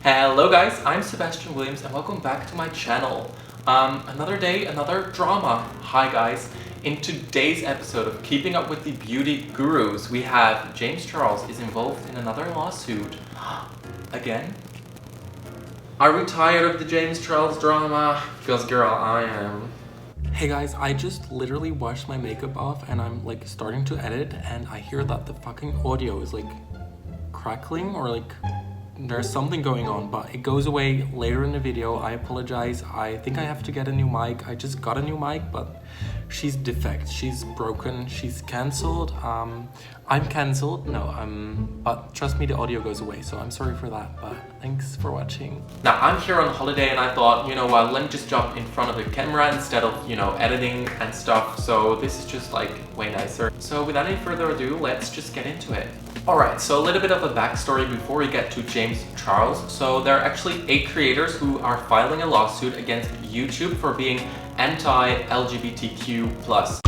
Hello guys, I'm Sebastian Williams and welcome back to my channel. Another day, another drama. Hi guys. In today's episode of Keeping Up with the Beauty Gurus, we have James Charles is involved in another lawsuit. Again? Are we tired of the James Charles drama? Because girl, I am. Hey guys, I just literally washed my makeup off and I'm like starting to edit and I hear that the fucking audio is like crackling or like there's something going on, but it goes away later in the video. I apologize. I think I have to get a new mic. I just got a new mic, but she's defect. She's broken. She's cancelled. I'm cancelled. No, but trust me, the audio goes away, so I'm sorry for that, but thanks for watching. Now, I'm here on holiday and I thought, you know what, let me just jump in front of the camera instead of, you know, editing and stuff. So this is just like way nicer. So without any further ado, let's just get into it. Alright, so a little bit of a backstory before we get to James Charles. So there are actually 8 creators who are filing a lawsuit against YouTube for being anti-LGBTQ+.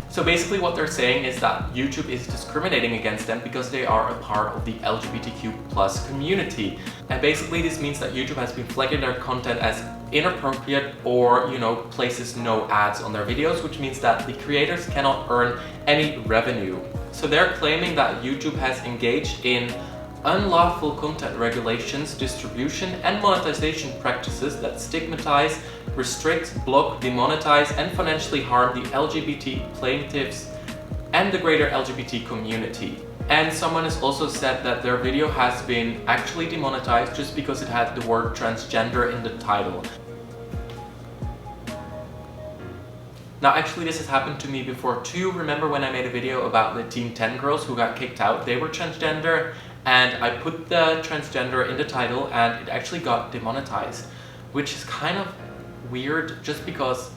So basically what they're saying is that YouTube is discriminating against them because they are a part of the LGBTQ+ community. And basically this means that YouTube has been flagging their content as inappropriate or, you know, places no ads on their videos, which means that the creators cannot earn any revenue. So they're claiming that YouTube has engaged in unlawful content regulations, distribution and monetization practices that stigmatize, restrict, block, demonetize and financially harm the LGBT plaintiffs and the greater LGBT community. And someone has also said that their video has been actually demonetized just because it had the word transgender in the title. Now actually this has happened to me before too. Remember when I made a video about the Teen 10 girls who got kicked out? They were transgender and I put the transgender in the title and it actually got demonetized, which is kind of weird just because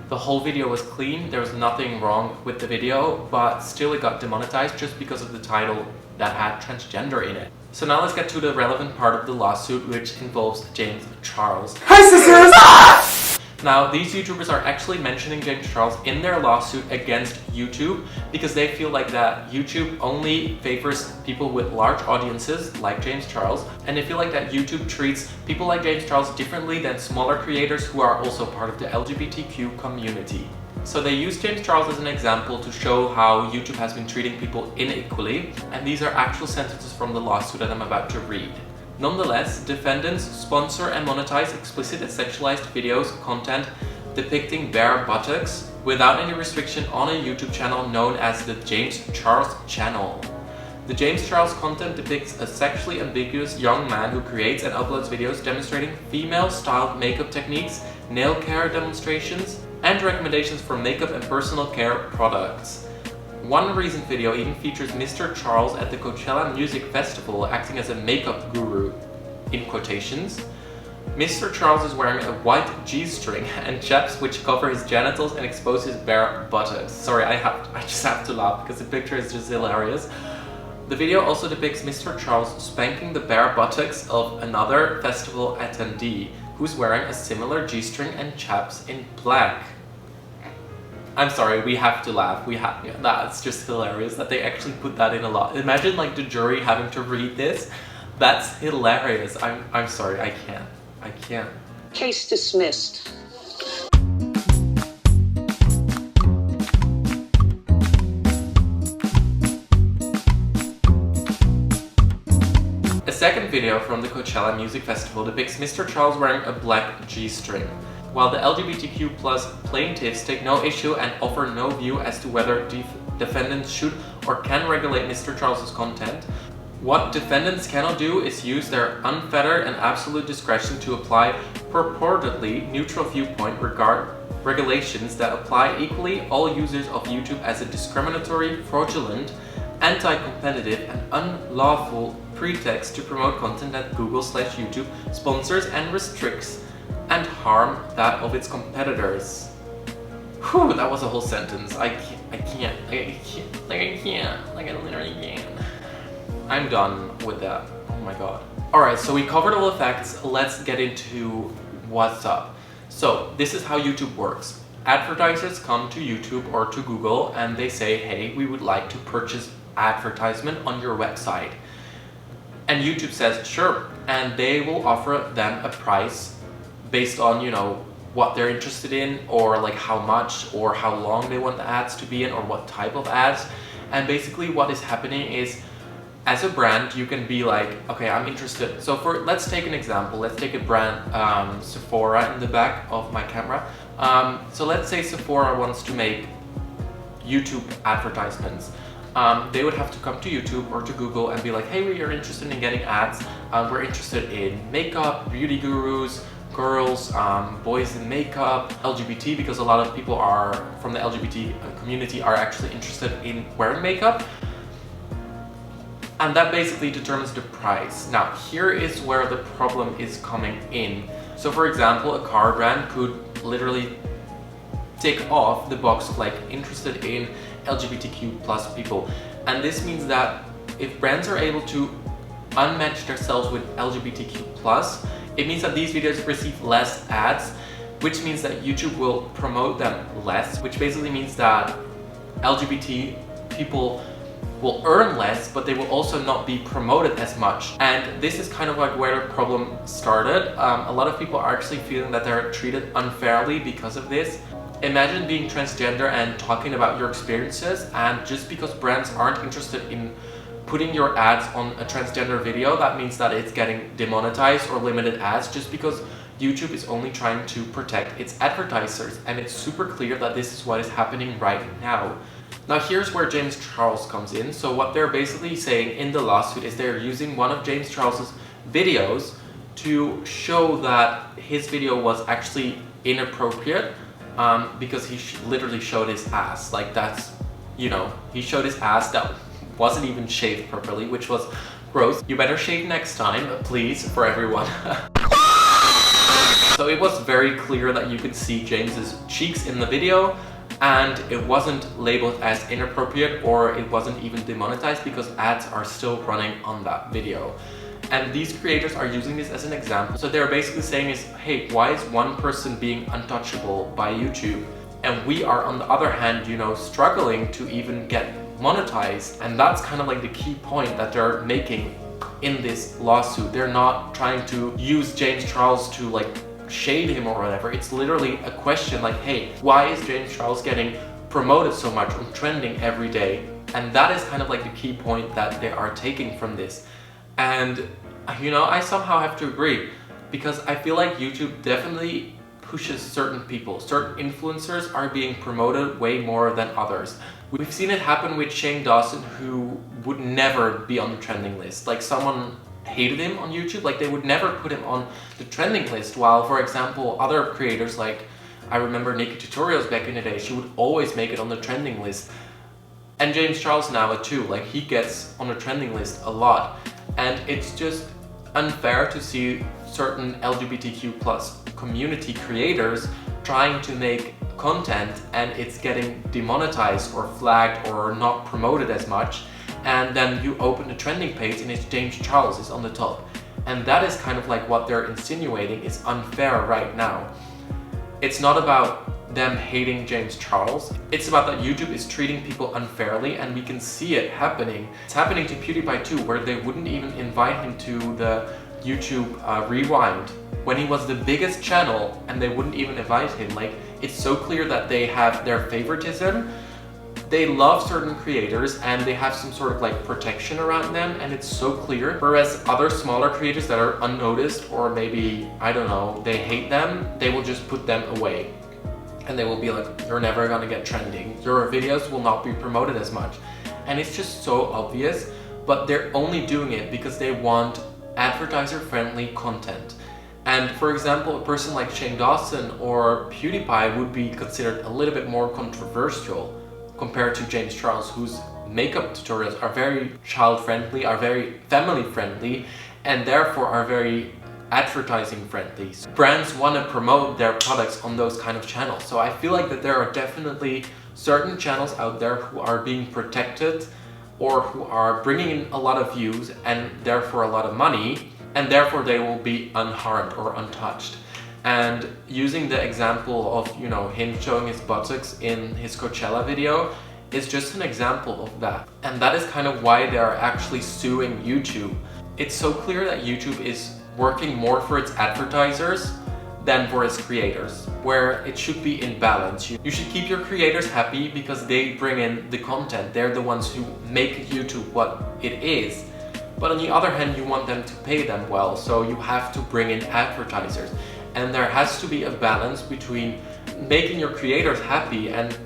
the whole video was clean, there was nothing wrong with the video, but still it got demonetized just because of the title that had transgender in it. So now let's get to the relevant part of the lawsuit, which involves James Charles. Hi sisters! Now, these YouTubers are actually mentioning James Charles in their lawsuit against YouTube because they feel like that YouTube only favors people with large audiences like James Charles, and they feel like that YouTube treats people like James Charles differently than smaller creators who are also part of the LGBTQ community. So they use James Charles as an example to show how YouTube has been treating people unequally, and these are actual sentences from the lawsuit that I'm about to read. Nonetheless, defendants sponsor and monetize explicit and sexualized videos, content depicting bare buttocks without any restriction on a YouTube channel known as the James Charles channel. The James Charles content depicts a sexually ambiguous young man who creates and uploads videos demonstrating female-styled makeup techniques, nail care demonstrations, and recommendations for makeup and personal care products. One recent video even features Mr. Charles at the Coachella Music Festival acting as a makeup guru, in quotations. Mr. Charles is wearing a white G-string and chaps which cover his genitals and expose his bare buttocks. Sorry, I just have to laugh because the picture is just hilarious. The video also depicts Mr. Charles spanking the bare buttocks of another festival attendee who's wearing a similar G-string and chaps in black. I'm sorry, we have to laugh. That's just hilarious that they actually put that in a lot. Imagine like the jury having to read this. That's hilarious. I'm sorry, I can't. Case dismissed. A second video from the Coachella Music Festival depicts Mr. Charles wearing a black G-string. While the LGBTQ+ plaintiffs take no issue and offer no view as to whether defendants should or can regulate Mr. Charles's content, what defendants cannot do is use their unfettered and absolute discretion to apply purportedly neutral viewpoint regulations that apply equally all users of YouTube as a discriminatory, fraudulent, anti-competitive and unlawful pretext to promote content that Google/YouTube sponsors and restricts and harm that of its competitors. Whew, that was a whole sentence. I literally can't. I'm done with that. Oh my god. Alright, so we covered all the facts. Let's get into what's up. So, this is how YouTube works. advertisers come to YouTube or to Google and they say, hey, we would like to purchase advertisement on your website. And YouTube says, sure, and they will offer them a price based on, you know, what they're interested in, or like how much or how long they want the ads to be in, or what type of ads. And basically what is happening is, as a brand, you can be like, okay, I'm interested. So let's take an example. Let's take a brand, Sephora in the back of my camera. So let's say Sephora wants to make YouTube advertisements. They would have to come to YouTube or to Google and be like, hey, we are interested in getting ads. We're interested in makeup, beauty gurus, girls, boys in makeup, LGBT, because a lot of people are from the LGBT community are actually interested in wearing makeup. And that basically determines the price. Now, here is where the problem is coming in. So for example, a car brand could literally tick off the box of like interested in LGBTQ plus people. And this means that if brands are able to unmatch themselves with LGBTQ plus, it means that these videos receive less ads, which means that YouTube will promote them less, which basically means that LGBT people will earn less, but they will also not be promoted as much. And this is kind of like where the problem started. A lot of people are actually feeling that they're treated unfairly because of this. Imagine being transgender and talking about your experiences, and just because brands aren't interested in putting your ads on a transgender video, that means that it's getting demonetized or limited ads, just because YouTube is only trying to protect its advertisers. And it's super clear that this is what is happening right now. Now here's where James Charles comes in. So what they're basically saying in the lawsuit is they're using one of James Charles's videos to show that his video was actually inappropriate, because he literally showed his ass. Like, that's, you know, he showed his ass that wasn't even shaved properly, which was gross. You better shave next time, please, for everyone. So it was very clear that you could see James's cheeks in the video, and it wasn't labeled as inappropriate, or it wasn't even demonetized because ads are still running on that video. And these creators are using this as an example. So they're basically saying is, hey, why is one person being untouchable by YouTube? And we are, on the other hand, you know, struggling to even get monetized. And that's kind of like the key point that they're making in this lawsuit. They're not trying to use James Charles to like shade him or whatever. It's literally a question like, hey, why is James Charles getting promoted so much on trending every day? And that is kind of like the key point that they are taking from this. And, you know, I somehow have to agree, because I feel like YouTube definitely pushes certain people. Certain influencers are being promoted way more than others. We've seen it happen with Shane Dawson, who would never be on the trending list. Like, someone hated him on YouTube, like they would never put him on the trending list, while, for example, other creators, like I remember Nikki Tutorials back in the day, she would always make it on the trending list. And James Charles now too, like he gets on the trending list a lot. And it's just unfair to see certain LGBTQ plus community creators trying to make content and it's getting demonetized or flagged or not promoted as much, and then you open the trending page and it's James Charles is on the top. And that is kind of like what they're insinuating is unfair right now. It's not about them hating James Charles, it's about that YouTube is treating people unfairly, and we can see it happening. It's happening to PewDiePie too, where they wouldn't even invite him to the YouTube Rewind when he was the biggest channel, and they wouldn't even invite him. Like, it's so clear that they have their favoritism. They love certain creators and they have some sort of like protection around them, and it's so clear. Whereas other smaller creators that are unnoticed, or maybe, I don't know, they hate them, they will just put them away. And they will be like, you're never gonna get trending. Your videos will not be promoted as much. And it's just so obvious, but they're only doing it because they want advertiser-friendly content. And for example, a person like Shane Dawson or PewDiePie would be considered a little bit more controversial compared to James Charles, whose makeup tutorials are very child-friendly, are very family-friendly, and therefore are very advertising friendly. Brands want to promote their products on those kind of channels. So I feel like that there are definitely certain channels out there who are being protected, or who are bringing in a lot of views and therefore a lot of money, and therefore they will be unharmed or untouched. And using the example of, you know, him showing his buttocks in his Coachella video is just an example of that. And that is kind of why they are actually suing YouTube. It's so clear that YouTube is working more for its advertisers than for its creators, where it should be in balance. You should keep your creators happy because they bring in the content. They're the ones who make YouTube what it is. But on the other hand, you want them to pay them well, so you have to bring in advertisers. And there has to be a balance between making your creators happy and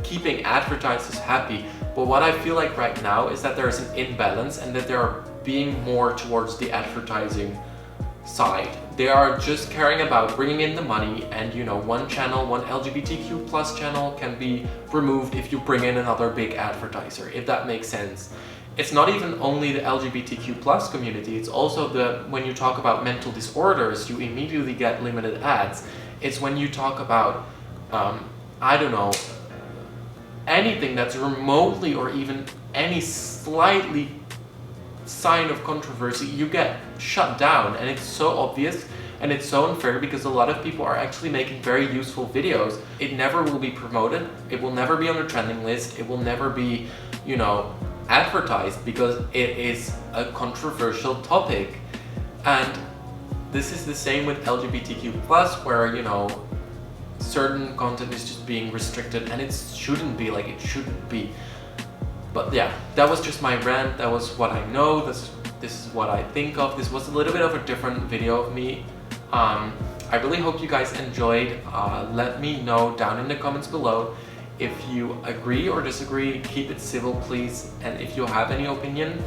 keeping advertisers happy. But what I feel like right now is that there is an imbalance and that they are being more towards the advertising side. They are just caring about bringing in the money, and you know, one channel, one LGBTQ plus channel can be removed if you bring in another big advertiser, if that makes sense. It's not even only the LGBTQ plus community, it's also when you talk about mental disorders, you immediately get limited ads. It's when you talk about, I don't know, anything that's remotely or even any slightly sign of controversy, you get shut down. And it's so obvious and it's so unfair because a lot of people are actually making very useful videos. It never will be promoted, it will never be on the trending list, it will never be, you know, advertised because it is a controversial topic. And this is the same with LGBTQ plus, where, you know, certain content is just being restricted, and it shouldn't be, like, it shouldn't be. But yeah, that was just my rant. That was what I know. This is what I think of. This was a little bit of a different video of me. I really hope you guys enjoyed. Let me know down in the comments below if you agree or disagree. Keep it civil, please. And if you have any opinion,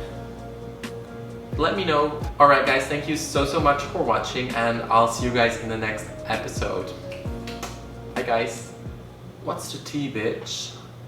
let me know. Alright guys, thank you so much for watching, and I'll see you guys in the next episode. Hi guys. What's the tea, bitch?